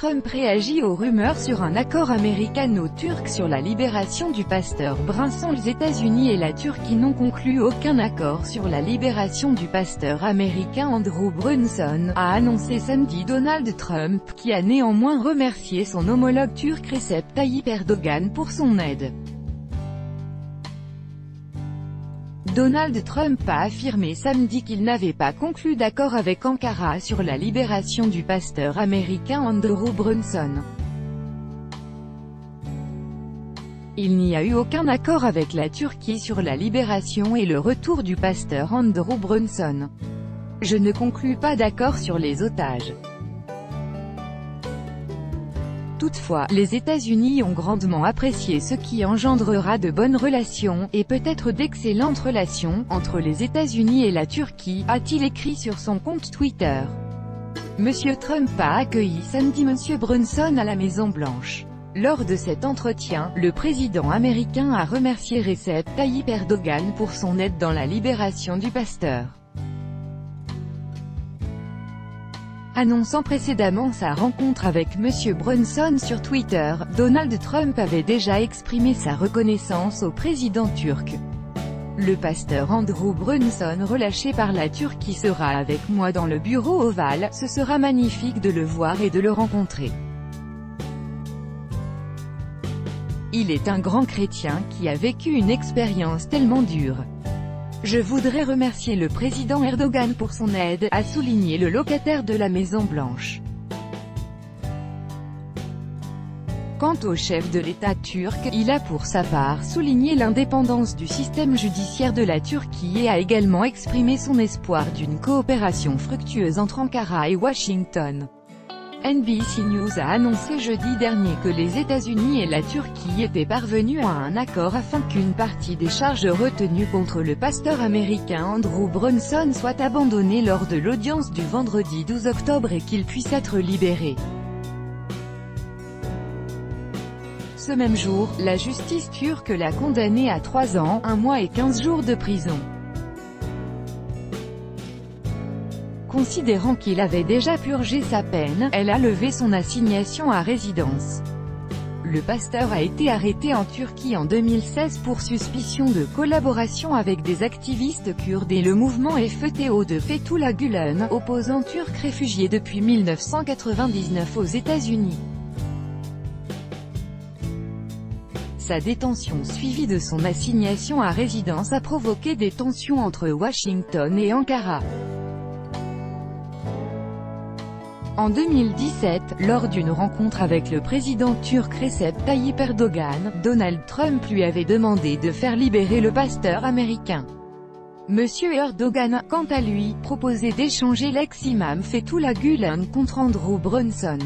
Trump réagit aux rumeurs sur un accord américano-turc sur la libération du pasteur Brunson. Les États-Unis et la Turquie n'ont conclu aucun accord sur la libération du pasteur américain Andrew Brunson, a annoncé samedi Donald Trump, qui a néanmoins remercié son homologue turc Recep Tayyip Erdogan pour son aide. Donald Trump a affirmé samedi qu'il n'avait pas conclu d'accord avec Ankara sur la libération du pasteur américain Andrew Brunson. Il n'y a eu aucun accord avec la Turquie sur la libération et le retour du pasteur Andrew Brunson. Je ne conclus pas d'accord sur les otages. Toutefois, les États-Unis ont grandement apprécié ce qui engendrera de bonnes relations, et peut-être d'excellentes relations, entre les États-Unis et la Turquie, a-t-il écrit sur son compte Twitter. Monsieur Trump a accueilli samedi Monsieur Brunson à la Maison-Blanche. Lors de cet entretien, le président américain a remercié Recep Tayyip Erdogan pour son aide dans la libération du pasteur. Annonçant précédemment sa rencontre avec Monsieur Brunson sur Twitter, Donald Trump avait déjà exprimé sa reconnaissance au président turc. Le pasteur Andrew Brunson relâché par la Turquie sera avec moi dans le bureau ovale, ce sera magnifique de le voir et de le rencontrer. Il est un grand chrétien qui a vécu une expérience tellement dure. Je voudrais remercier le président Erdogan pour son aide, a souligné le locataire de la Maison-Blanche. Quant au chef de l'État turc, il a pour sa part souligné l'indépendance du système judiciaire de la Turquie et a également exprimé son espoir d'une coopération fructueuse entre Ankara et Washington. NBC News a annoncé jeudi dernier que les États-Unis et la Turquie étaient parvenus à un accord afin qu'une partie des charges retenues contre le pasteur américain Andrew Brunson soit abandonnée lors de l'audience du vendredi 12 octobre et qu'il puisse être libéré. Ce même jour, la justice turque l'a condamné à 3 ans, 1 mois et 15 jours de prison. Considérant qu'il avait déjà purgé sa peine, elle a levé son assignation à résidence. Le pasteur a été arrêté en Turquie en 2016 pour suspicion de collaboration avec des activistes kurdes et le mouvement FETÖ de Fethullah Gülen, opposant turc réfugié depuis 1999 aux États-Unis. Sa détention suivie de son assignation à résidence a provoqué des tensions entre Washington et Ankara. En 2017, lors d'une rencontre avec le président turc Recep Tayyip Erdogan, Donald Trump lui avait demandé de faire libérer le pasteur américain. Monsieur Erdogan, quant à lui, proposait d'échanger l'ex-imam Fethullah Gülen contre Andrew Brunson.